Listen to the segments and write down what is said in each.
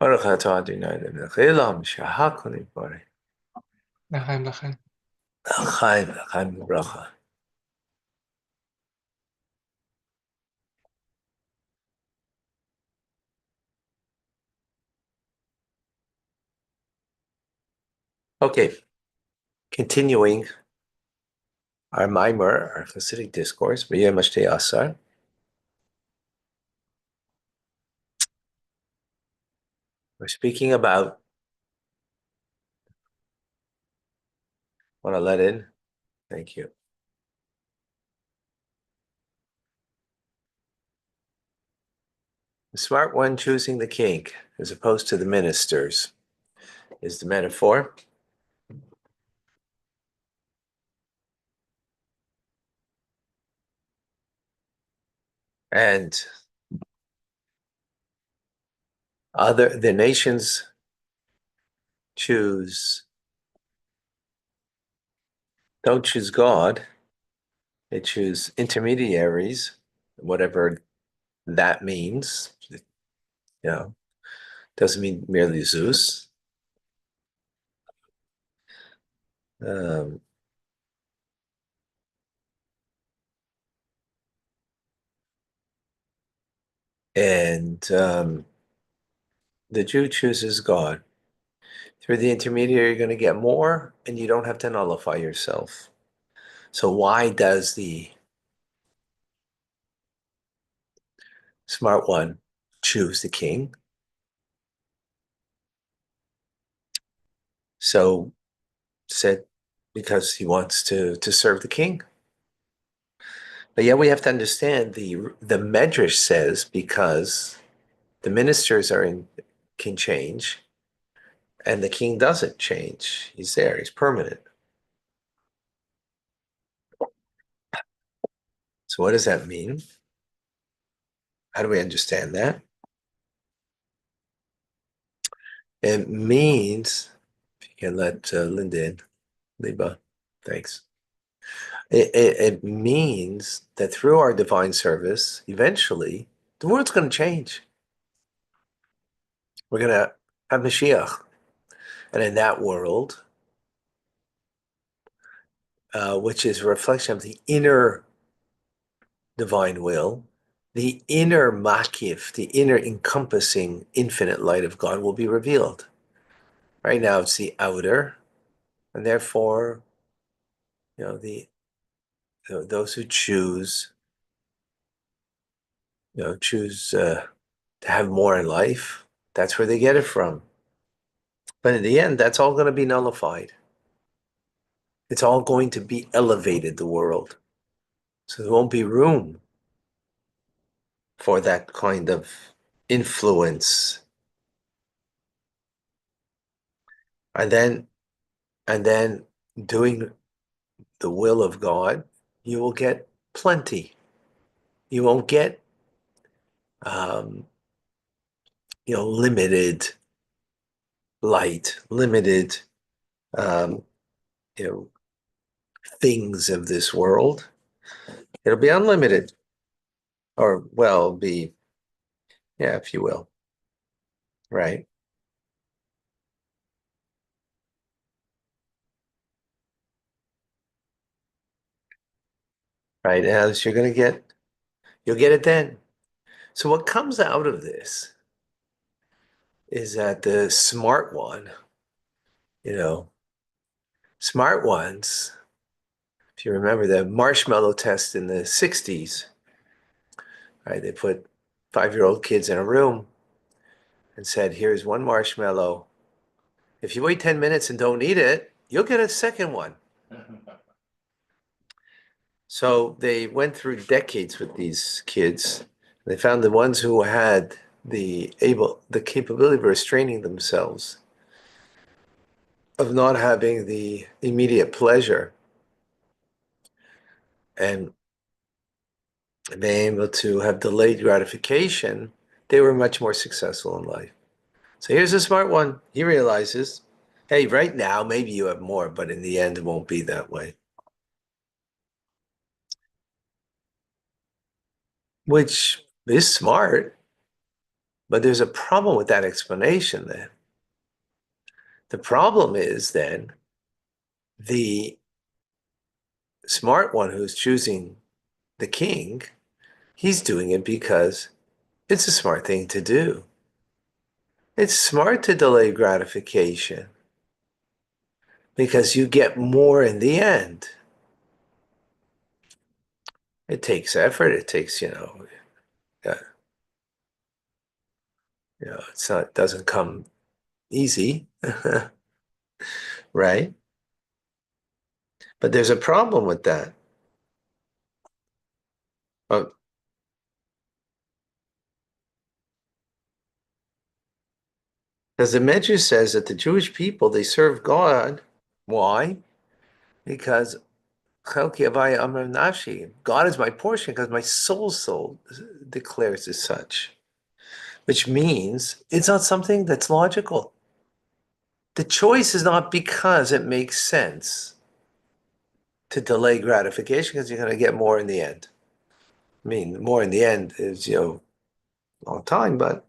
Baruch atah Adonai lemelech haolam shehakol nitbarek. L'chaim, l'chaim. L'chaim, l'chaim v'bracha. Okay, continuing our mimer, our Hasidic discourse, B'yom Hashtei Asar. We're speaking about, want to let in? Thank you. The smart one choosing the king as opposed to the ministers is the metaphor. And the nations don't choose God, they choose intermediaries, whatever that means. Doesn't mean merely Zeus. Um, and the Jew chooses God. Through the intermediary, you're going to get more, and you don't have to nullify yourself. So why does the smart one choose the king? So said because he wants to serve the king. But yeah, we have to understand the Medrash says because the ministers can change, and the king doesn't change. He's there. He's permanent. So what does that mean? How do we understand that? It means, if you can let Linda in, Liba, thanks. It means that through our divine service, eventually, the world's going to change. We're going to have Mashiach. And in that world, which is a reflection of the inner divine will, the inner makif, the inner encompassing infinite light of God will be revealed. Right now, it's the outer, and therefore, those who choose to have more in life, that's where they get it from. But in the end, that's all going to be nullified. It's all going to be elevated, the world. So there won't be room for that kind of influence. And then doing the will of God, you will get plenty. You won't get um, limited light, limited um, you know, things of this world. It'll be unlimited, or well, be yeah, if you will, right? Right, as you'll get it then. So what comes out of this is that the smart one, you know, smart ones, if you remember the marshmallow test in the 60s, right? They put 5-year-old kids in a room and said, here's one marshmallow. If you wait 10 minutes and don't eat it, you'll get a second one. So they went through decades with these kids. They found the ones who had the capability of restraining themselves, of not having the immediate pleasure and being able to have delayed gratification, they were much more successful in life. So here's a smart one. He realizes, hey, right now, maybe you have more, but in the end, it won't be that way. Which is smart. But there's a problem with that explanation then. The problem is then the smart one who's choosing the king, he's doing it because it's a smart thing to do. It's smart to delay gratification because you get more in the end. It takes effort. It takes, uh, it's not, it doesn't come easy, right? But there's a problem with that. Uh, Because the Medrash says that the Jewish people, they serve God. Why? Because Chelki Avaya Amar Nafshi, God is my portion because my soul declares as such, which means it's not something that's logical. The choice is not because it makes sense to delay gratification because you're going to get more in the end. I mean, more in the end is, a long time, but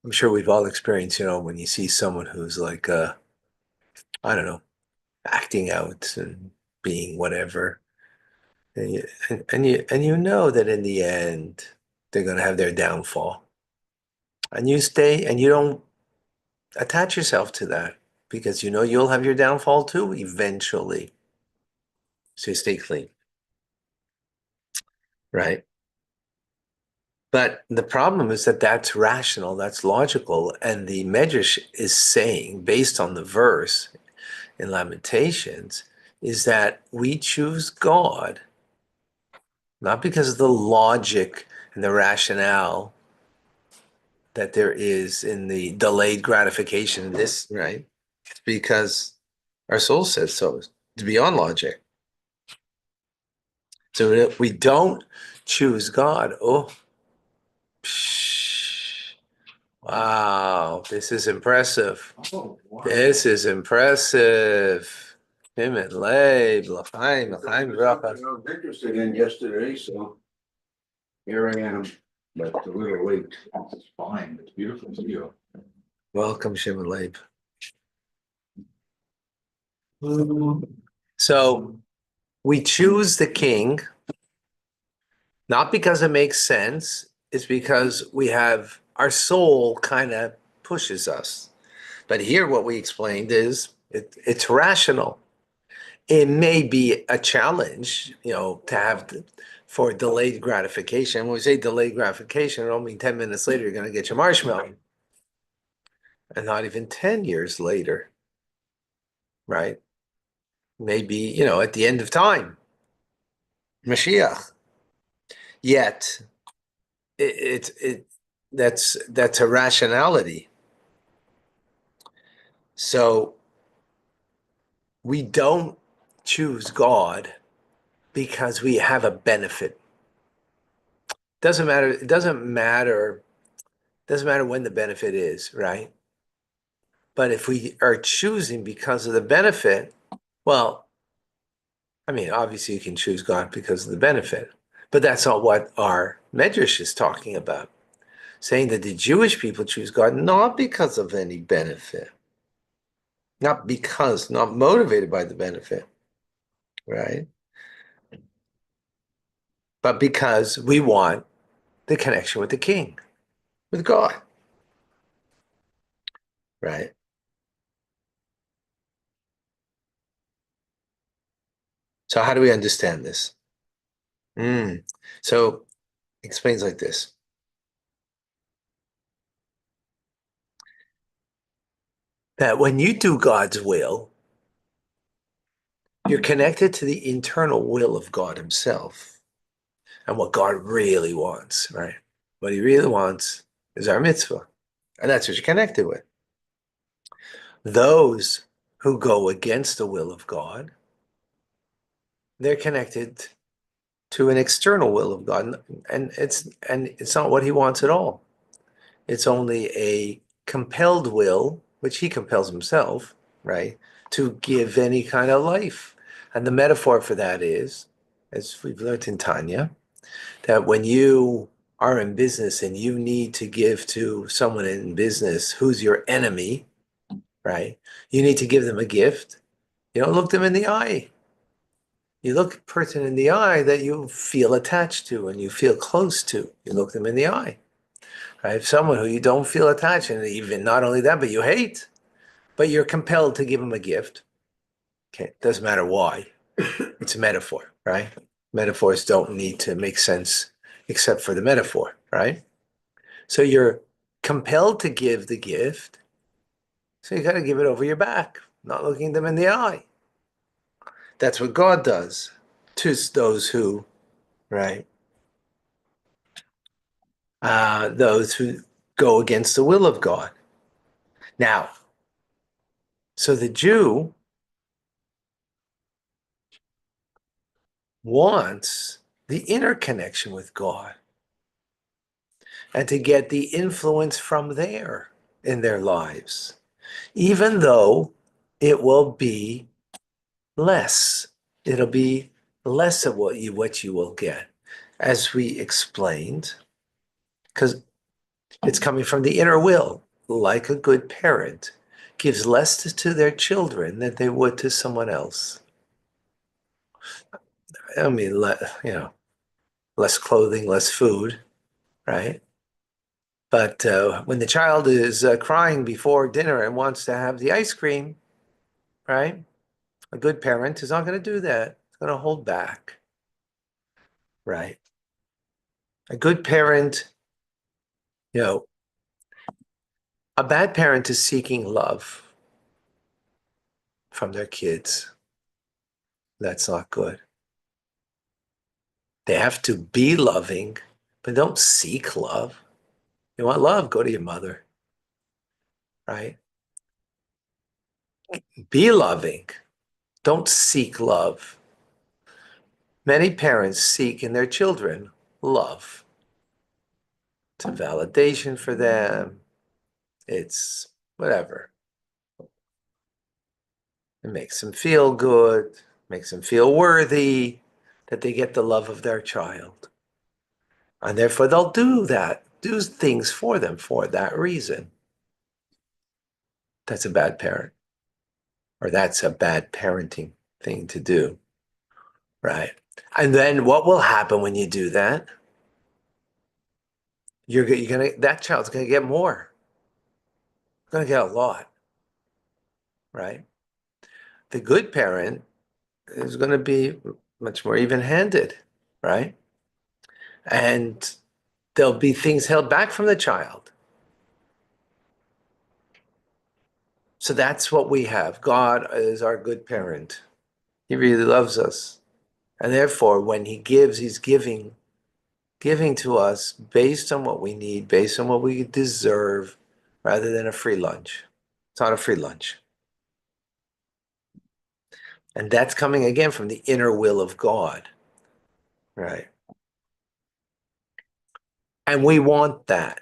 I'm sure we've all experienced, when you see someone who's like, I don't know, acting out and being whatever, and you know that in the end they're going to have their downfall, and you stay and you don't attach yourself to that because you know you'll have your downfall too eventually. So you stay clean, right? But the problem is that that's rational, that's logical, and the Medrash is saying, based on the verse in Lamentations, is that we choose God not because of the logic and the rationale that there is in the delayed gratification in this, right? It's because our soul says so. It's beyond logic. So if we don't choose God, oh, psh, wow, this is impressive. Oh, wow. This is impressive. Him and Leib, L'chaim, L'chaim, I was interested in yesterday, so here I am, but a little late. It's fine, it's beautiful video. Welcome, Shem and Leib. So we choose the king, not because it makes sense, it's because we have our soul kind of pushes us. But here, what we explained is it's rational. It may be a challenge, to have for delayed gratification. When we say delayed gratification, it don't mean 10 minutes later you're going to get your marshmallow, and not even 10 years later, right? Maybe, at the end of time, Mashiach. Yet, it that's a rationality. So we don't choose God because we have a benefit. Doesn't matter. It doesn't matter. Doesn't matter when the benefit is, right? But if we are choosing because of the benefit, well, I mean, obviously you can choose God because of the benefit, but that's not what our Medrash is talking about. Saying that the Jewish people choose God not because of any benefit, not motivated by the benefit, right? But because we want the connection with the King, with God, right? So how do we understand this? So it explains like this. That when you do God's will, you're connected to the internal will of God himself and what God really wants, right? What he really wants is our mitzvah. And that's what you're connected with. Those who go against the will of God, they're connected to an external will of God. And it's not what he wants at all. It's only a compelled will, which he compels himself, right, to give any kind of life. And the metaphor for that is as we've learned in Tanya, that when you are in business and you need to give to someone in business who's your enemy, right? You need to give them a gift. You don't look them in the eye. You look a person in the eye that you feel attached to and you feel close to. You look them in the eye. Right? Someone who you don't feel attached, and even not only that, but you hate, but you're compelled to give them a gift. Okay, doesn't matter why. It's a metaphor, right? Metaphors don't need to make sense except for the metaphor, right? So you're compelled to give the gift, so you got to give it over your back, not looking them in the eye. That's what God does to those who, right? Those who go against the will of God. Now, so the Jew wants the inner connection with God and to get the influence from there in their lives, even though it will be less. It'll be less of what you will get, as we explained, because it's coming from the inner will, like a good parent gives less to their children than they would to someone else. I mean, less clothing, less food, right? But when the child is crying before dinner and wants to have the ice cream, right? A good parent is not going to do that. It's going to hold back, right? A good parent, you know, a bad parent is seeking love from their kids. That's not good. They have to be loving, but don't seek love. You want love? Go to your mother, right? Be loving. Don't seek love. Many parents seek in their children love. It's a validation for them. It's whatever. It makes them feel good, makes them feel worthy that they get the love of their child. And therefore they'll do that, do things for them for that reason. That's a bad parent, or that's a bad parenting thing to do, right? And then what will happen when you do that? That child's gonna get more. Gonna get a lot, right? The good parent is gonna be much more even-handed, right? And there'll be things held back from the child. So that's what we have. God is our good parent. He really loves us. And therefore, when he gives, he's giving to us based on what we need, based on what we deserve, rather than a free lunch. It's not a free lunch. And that's coming again from the inner will of God, right? And we want that,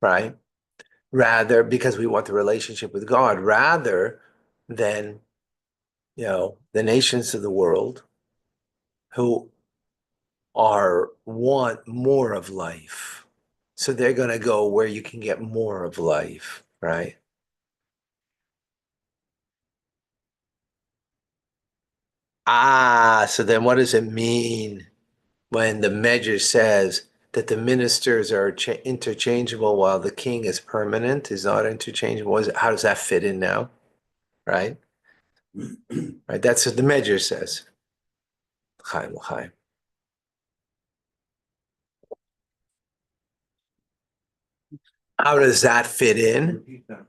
right? Rather, because we want the relationship with God, rather than, the nations of the world who want more of life. So they're going to go where you can get more of life, right? So then what does it mean when the measure says that the ministers are interchangeable while the king is permanent, is not interchangeable? How does that fit in now? Right? Right. That's what the measure says. Chaim, Chaim. How does that fit in? Repeat that.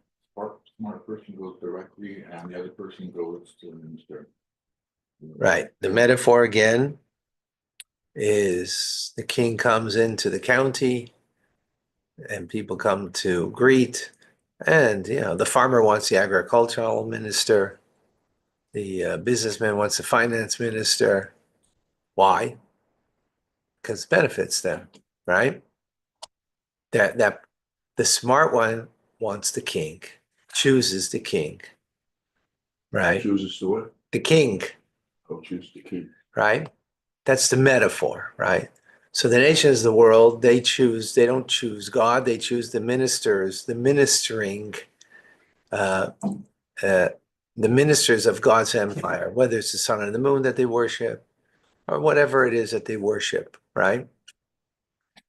Smart person goes directly and the other person goes to the minister. Right. The metaphor again is the king comes into the county and people come to greet. And, the farmer wants the agricultural minister. The businessman wants the finance minister. Why? Because it benefits them, right? That the smart one wants the king, chooses the king, right? Chooses to what? The king. I'll choose to keep. right? That's the metaphor, right? So the nations of the world, they don't choose God, they choose the ministers, the ministering, uh, uh, the ministers of God's empire, whether it's the sun and the moon that they worship, or whatever it is that they worship, right?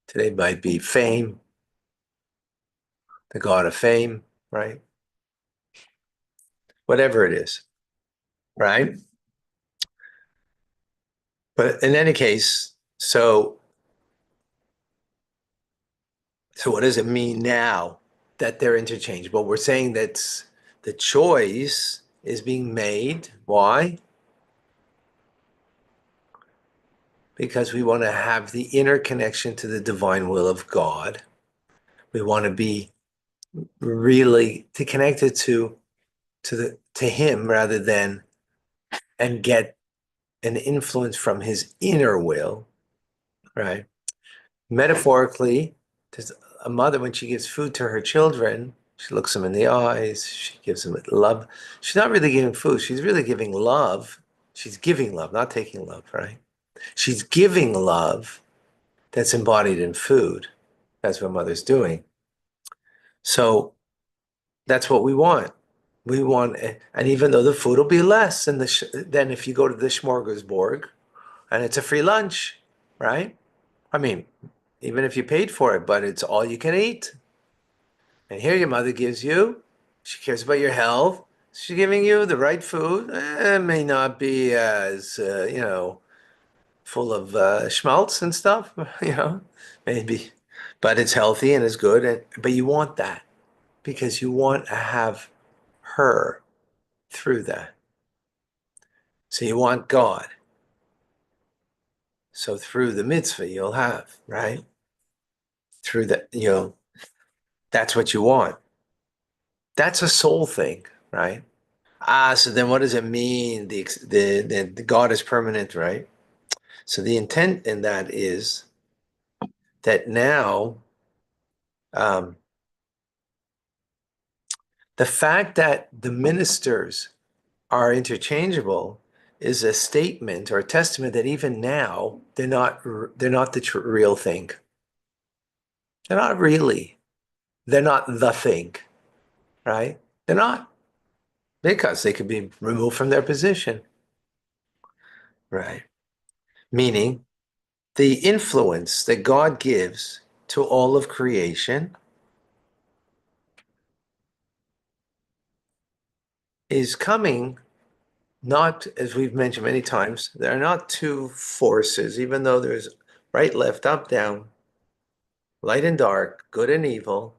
Today might be fame, the god of fame, right? Whatever it is, right? But in any case, so what does it mean now that they're interchangeable? We're saying that the choice is being made. Why? Because we want to have the inner connection to the divine will of God. We want to be really to connect it to him rather than and get an influence from his inner will, right? Metaphorically, there's a mother, when she gives food to her children, she looks them in the eyes, she gives them love. She's not really giving food, she's really giving love. She's giving love, not taking love, right? She's giving love that's embodied in food. That's what mother's doing. So that's what we want. We want, and even though the food will be less than if you go to the smorgasbord and it's a free lunch, right? I mean, even if you paid for it, but it's all you can eat. And here your mother gives you, she cares about your health. She's giving you the right food. It may not be as, full of schmaltz and stuff, maybe, but it's healthy and it's good. But you want that because you want to have her through that. So you want God. So through the mitzvah you'll have, right? Through that, that's what you want. That's a soul thing, right? So then what does it mean? The God is permanent, right? So the intent in that is that now um, the fact that the ministers are interchangeable is a statement or a testament that even now they're not the real thing. They're not really. They're not the thing, right? They're not because they could be removed from their position, right? Meaning the influence that God gives to all of creation is coming not, as we've mentioned many times, there are not two forces, even though there's right, left, up, down, light and dark, good and evil,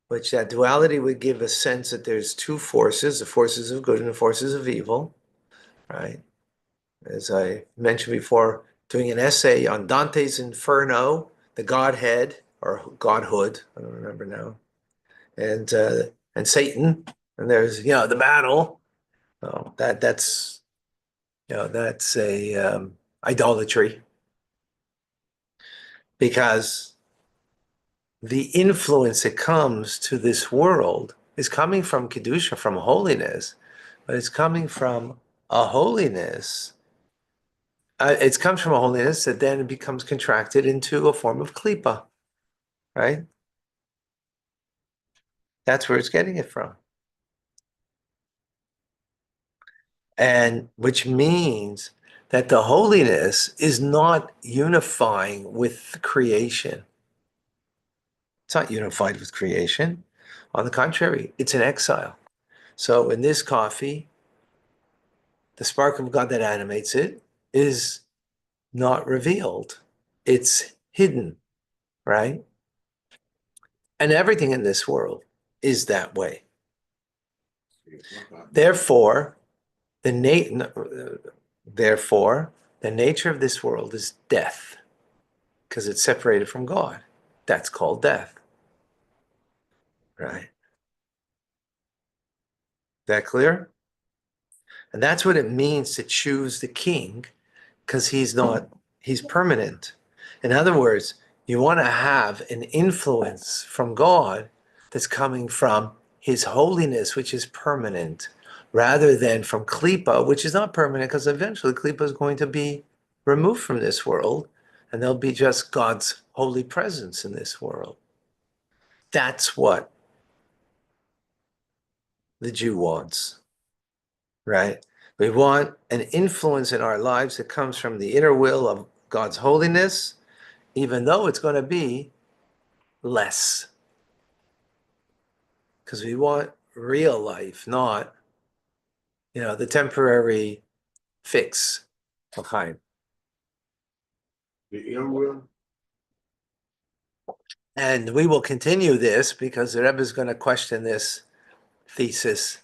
which that duality would give a sense that there's two forces, the forces of good and the forces of evil, right? As I mentioned before, doing an essay on Dante's Inferno, the Godhead or Godhood, I don't remember now, and Satan, and there's the battle. Oh, that's a idolatry because the influence that comes to this world is coming from kedusha, from holiness, but it's coming from a holiness. It comes from a holiness that then becomes contracted into a form of klipa, right? That's where it's getting it from. And which means that the holiness is not unifying with creation. It's not unified with creation. On the contrary, it's an exile. So in this coffee, the spark of God that animates it is not revealed. It's hidden, right? And everything in this world is that way. Therefore, the nature of this world is death because it's separated from God. That's called death, right? Is that clear? And that's what it means to choose the king because he's permanent. In other words, you want to have an influence from God that's coming from his holiness, which is permanent, rather than from klipa, which is not permanent, because eventually klipa is going to be removed from this world, and there'll be just God's holy presence in this world. That's what the Jew wants, right? We want an influence in our lives that comes from the inner will of God's holiness, even though it's going to be less. Because we want real life, not, the temporary fix. Okay. The inner will. And we will continue this because the Rebbe is going to question this thesis